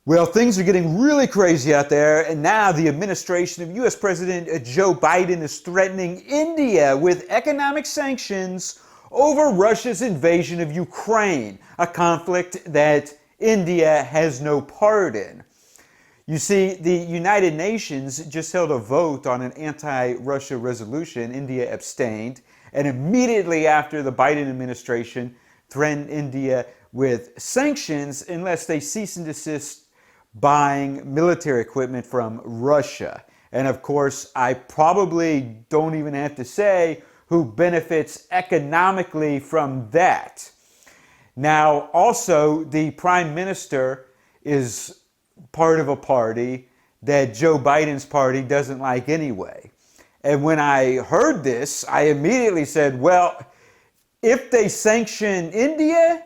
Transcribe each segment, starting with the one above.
Well, things are getting really crazy out there, and now the administration of U.S. President Joe Biden is threatening India with economic sanctions over Russia's invasion of Ukraine, a conflict that India has no part in. You see, the United Nations just held a vote on an anti-Russia resolution. India abstained, and immediately after, the Biden administration threatened India with sanctions unless they cease and desist buying military equipment from Russia. And of course, I probably don't even have to say who benefits economically from that. Now, also, the Prime Minister is part of a party that Joe Biden's party doesn't like anyway. And when I heard this, I immediately said, well, if they sanction India,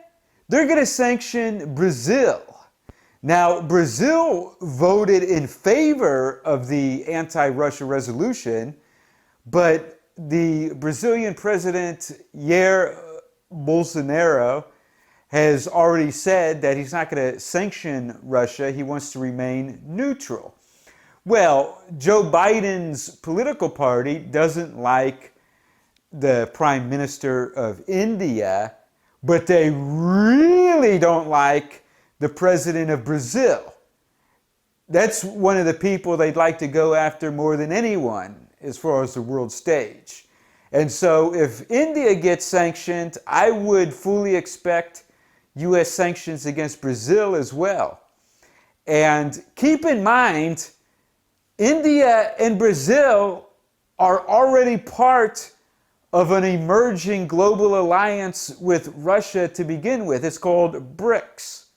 they're going to sanction Brazil. Now, Brazil voted in favor of the anti-Russia resolution, but the Brazilian president, Jair Bolsonaro, has already said that he's not going to sanction Russia. He wants to remain neutral. Well, Joe Biden's political party doesn't like the Prime Minister of India, but they really don't like the president of Brazil. That's one of the people they'd like to go after more than anyone as far as the world stage. And so if India gets sanctioned, I would fully expect U.S. sanctions against Brazil as well. And keep in mind, India and Brazil are already part of an emerging global alliance with Russia to begin with. It's called BRICS.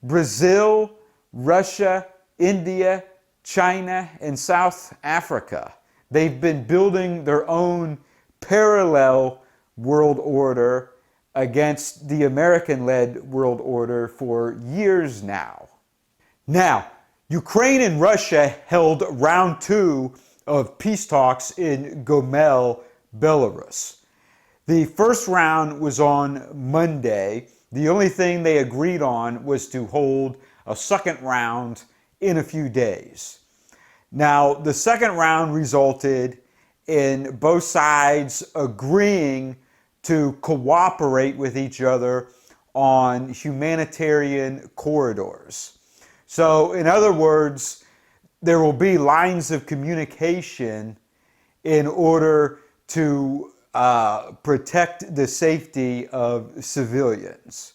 Brazil, Russia, India, China, and South Africa. They've been building their own parallel world order against the American-led world order for years now. Now, Ukraine and Russia held round 2 of peace talks in Gomel, Belarus. The first round was on Monday. The only thing they agreed on was to hold a second round in a few days. Now, the second round resulted in both sides agreeing to cooperate with each other on humanitarian corridors. So, in other words, there will be lines of communication in order to protect the safety of civilians.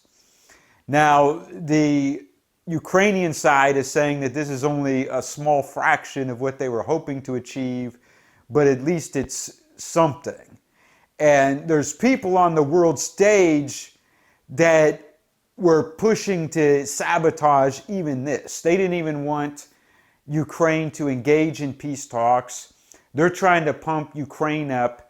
Now, the Ukrainian side is saying that this is only a small fraction of what they were hoping to achieve, but at least it's something. And there's people on the world stage that were pushing to sabotage even this. They didn't even want Ukraine to engage in peace talks. They're trying to pump Ukraine up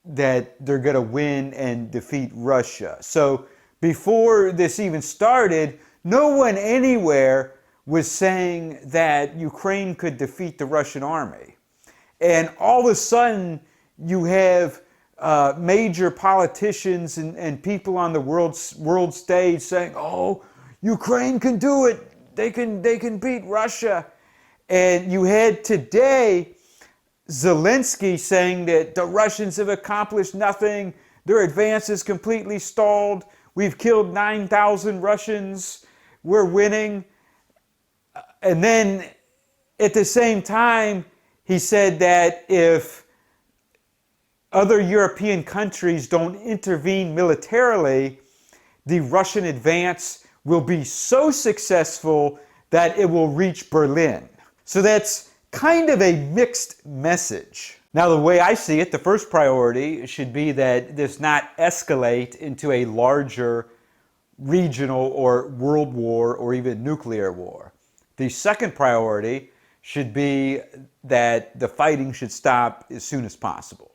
that they're going to win and defeat Russia. So before this even started, no one anywhere was saying that Ukraine could defeat the Russian army. And all of a sudden, you have major politicians and people on the world stage saying, oh, Ukraine can do it. They can beat Russia. And you had today Zelensky saying that the Russians have accomplished nothing. Their advance is completely stalled. We've killed 9,000 Russians. We're winning. And then at the same time, he said that if other European countries don't intervene militarily, the Russian advance will be so successful that it will reach Berlin. So that's kind of a mixed message. Now, the way I see it, the first priority should be that this not escalate into a larger regional or world war or even nuclear war. The second priority should be that the fighting should stop as soon as possible,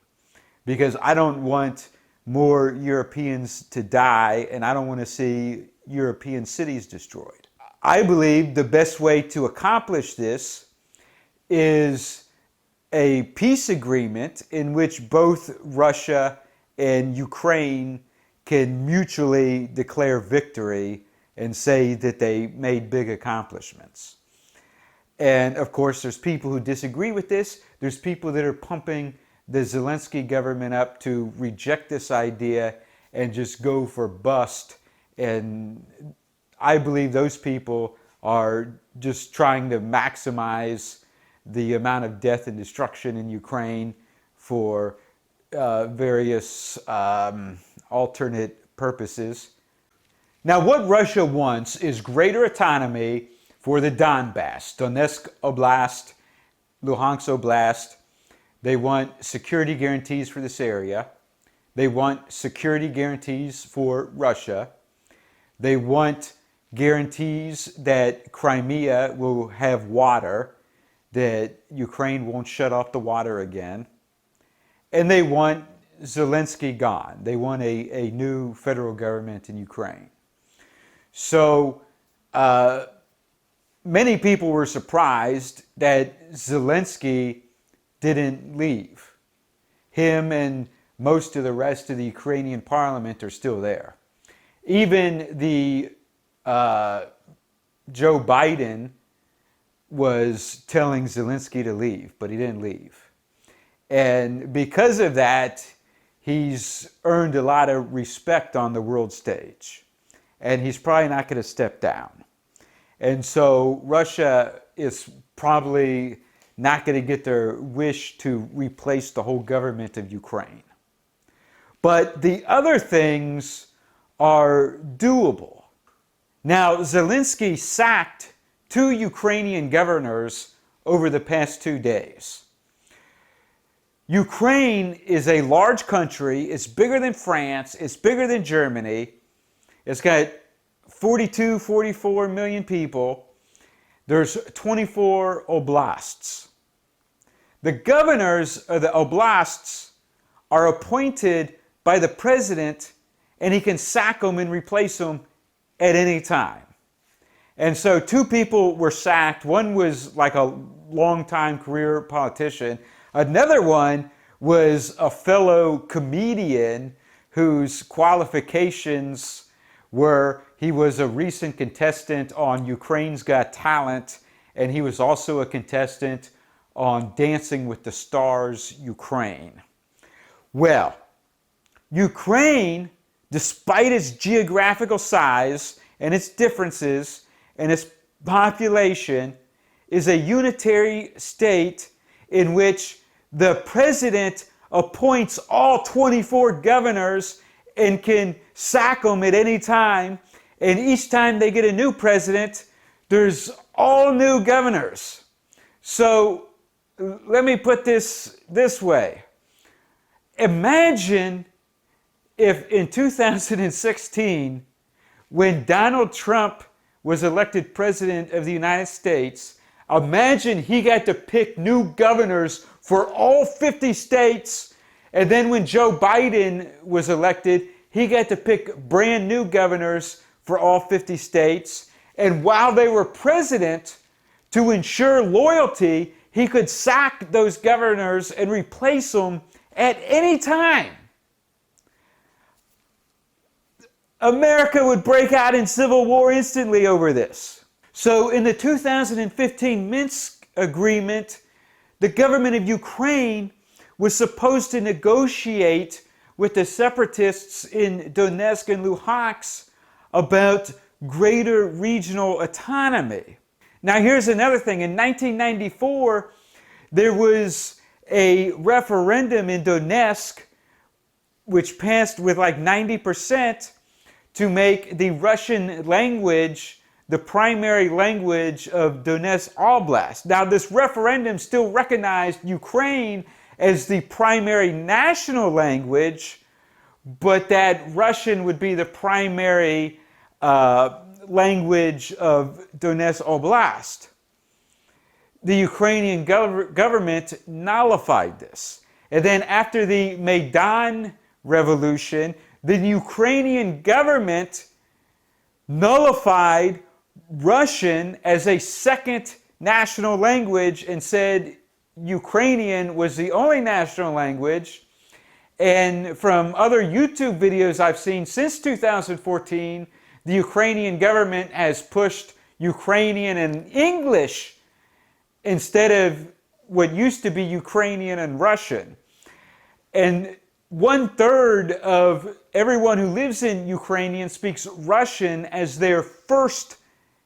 because I don't want more Europeans to die, and I don't want to see European cities destroyed. I believe the best way to accomplish this is a peace agreement in which both Russia and Ukraine can mutually declare victory and say that they made big accomplishments. And of course, there's people who disagree with this. There's people that are pumping the Zelensky government up to reject this idea and just go for bust. And I believe those people are just trying to maximize the amount of death and destruction in Ukraine for various alternate purposes. Now, what Russia wants is greater autonomy for the Donbass, Donetsk Oblast, Luhansk Oblast. They want security guarantees for this area. They want security guarantees for Russia. They want guarantees that Crimea will have water, that Ukraine won't shut off the water again. And they want Zelensky gone. They want a new federal government in Ukraine. So many people were surprised that Zelensky didn't leave. Him and most of the rest of the Ukrainian parliament are still there. Even the Joe Biden was telling Zelensky to leave, but he didn't leave. And because of that, he's earned a lot of respect on the world stage. And he's probably not going to step down. And so Russia is probably not going to get their wish to replace the whole government of Ukraine. But the other things are doable. Now, Zelensky sacked 2 Ukrainian governors over the past 2 days. Ukraine is a large country. It's bigger than France. It's bigger than Germany. It's got 42, 44 million people. There's 24 oblasts. The governors of the oblasts are appointed by the president, and he can sack them and replace them at any time. And so 2 people were sacked. One was like a long-time career politician. Another one was a fellow comedian whose qualifications were he was a recent contestant on Ukraine's Got Talent, and he was also a contestant on Dancing with the Stars Ukraine. Well, Ukraine, despite its geographical size and its differences and its population, is a unitary state in which the president appoints all 24 governors and can sack them at any time. And each time they get a new president, there's all new governors. So let me put this way. Imagine if in 2016, when Donald Trump was elected president of the United States, imagine he got to pick new governors for all 50 states. And then when Joe Biden was elected, he got to pick brand new governors for all 50 states. And while they were president, to ensure loyalty, he could sack those governors and replace them at any time. America would break out in civil war instantly over this. So in the 2015 Minsk agreement, the government of Ukraine was supposed to negotiate with the separatists in Donetsk and Luhansk about greater regional autonomy. Now here's another thing. In 1994, there was a referendum in Donetsk which passed with like 90% to make the Russian language the primary language of Donetsk Oblast. Now, this referendum still recognized Ukraine as the primary national language, but that Russian would be the primary language of Donetsk Oblast. The Ukrainian government nullified this. And then after the Maidan Revolution, the Ukrainian government nullified Russian as a second national language and said Ukrainian was the only national language. And from other YouTube videos I've seen since 2014, the Ukrainian government has pushed Ukrainian and English instead of what used to be Ukrainian and Russian. And 1/3 of everyone who lives in Ukraine speaks Russian as their first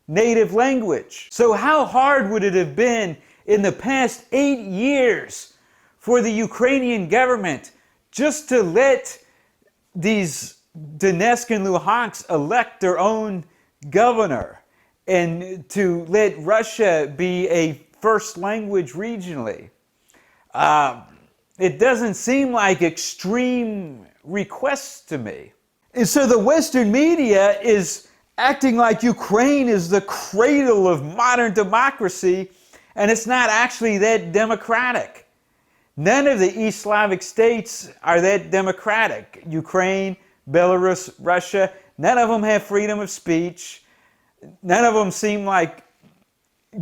native language. So how hard would it have been in the past 8 years for the Ukrainian government just to let these Donetsk and Luhansk elect their own governor and to let Russia be a first language regionally? It doesn't seem like extreme requests to me. And so the Western media is acting like Ukraine is the cradle of modern democracy, and it's not actually that democratic. None of the East Slavic states are that democratic. Ukraine, Belarus, Russia, none of them have freedom of speech. None of them seem like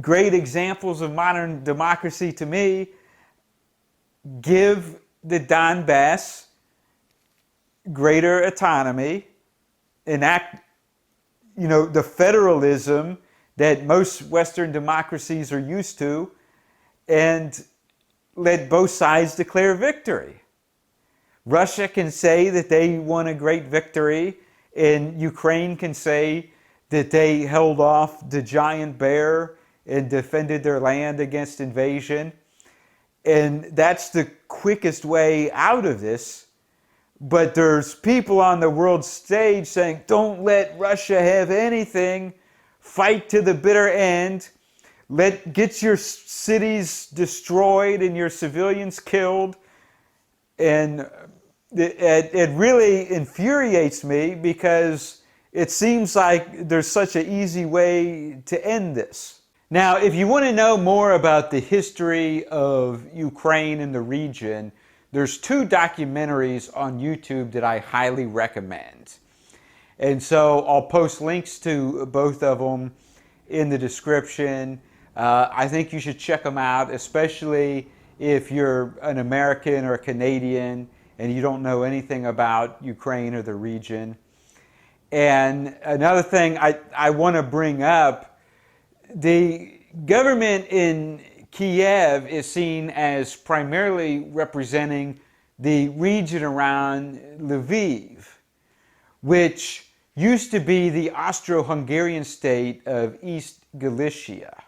great examples of modern democracy to me. Give the Donbass greater autonomy, enact, the federalism that most Western democracies are used to, and let both sides declare victory. Russia can say that they won a great victory, and Ukraine can say that they held off the giant bear and defended their land against invasion. And that's the quickest way out of this. But there's people on the world stage saying, don't let Russia have anything. Fight to the bitter end. Get your cities destroyed and your civilians killed. And it really infuriates me because it seems like there's such an easy way to end this. Now, if you want to know more about the history of Ukraine and the region, there's 2 documentaries on YouTube that I highly recommend. And so I'll post links to both of them in the description. I think you should check them out, especially if you're an American or a Canadian and you don't know anything about Ukraine or the region. And another thing I want to bring up, the government in Kiev is seen as primarily representing the region around Lviv, which used to be the Austro-Hungarian state of East Galicia.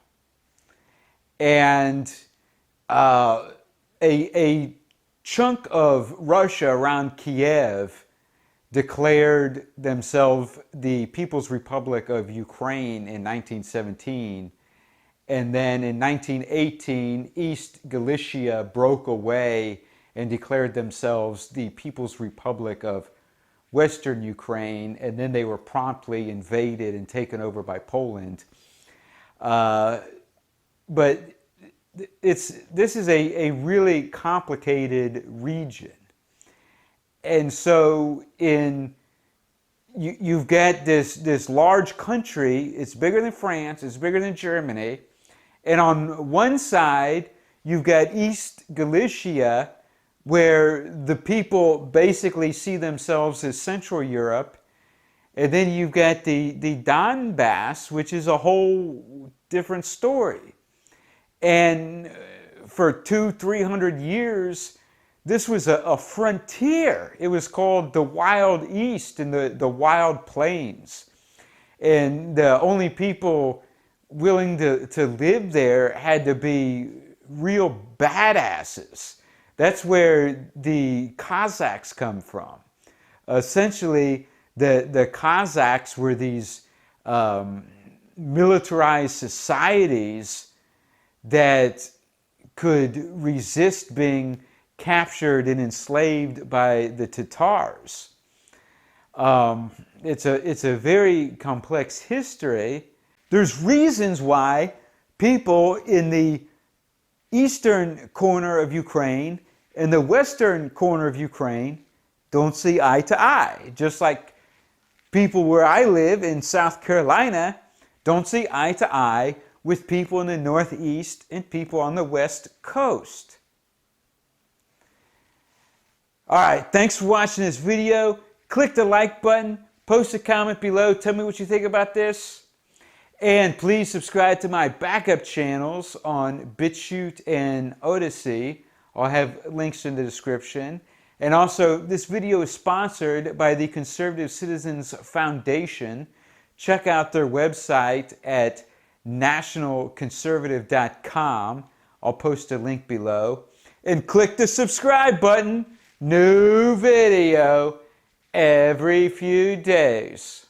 And a chunk of Russia around Kiev declared themselves the People's Republic of Ukraine in 1917. And then in 1918, East Galicia broke away and declared themselves the People's Republic of Western Ukraine. And then they were promptly invaded and taken over by Poland. But this is a really complicated region. And so you've got this large country. It's bigger than France. It's bigger than Germany. And on one side, you've got East Galicia, where the people basically see themselves as Central Europe. And then you've got the Donbass, which is a whole different story. And for 200-300 years, this was a frontier. It was called the Wild East and the Wild Plains. And the only people willing to live there had to be real badasses. That's where the Cossacks come from. Essentially, the Cossacks were these militarized societies that could resist being captured and enslaved by the Tatars. It's a very complex history. There's reasons why people in the eastern corner of Ukraine and the western corner of Ukraine don't see eye to eye. Just like people where I live in South Carolina don't see eye to eye with people in the Northeast and people on the West Coast. All right, thanks for watching this video. Click the like button, Post a comment below. Tell me what you think about this. And please subscribe to my backup channels on BitChute and Odyssey. I'll have links in the description. And also, this video is sponsored by the Conservative Citizens Foundation. Check out their website at nationalconservative.com. I'll post a link below. And click the subscribe button. New video every few days.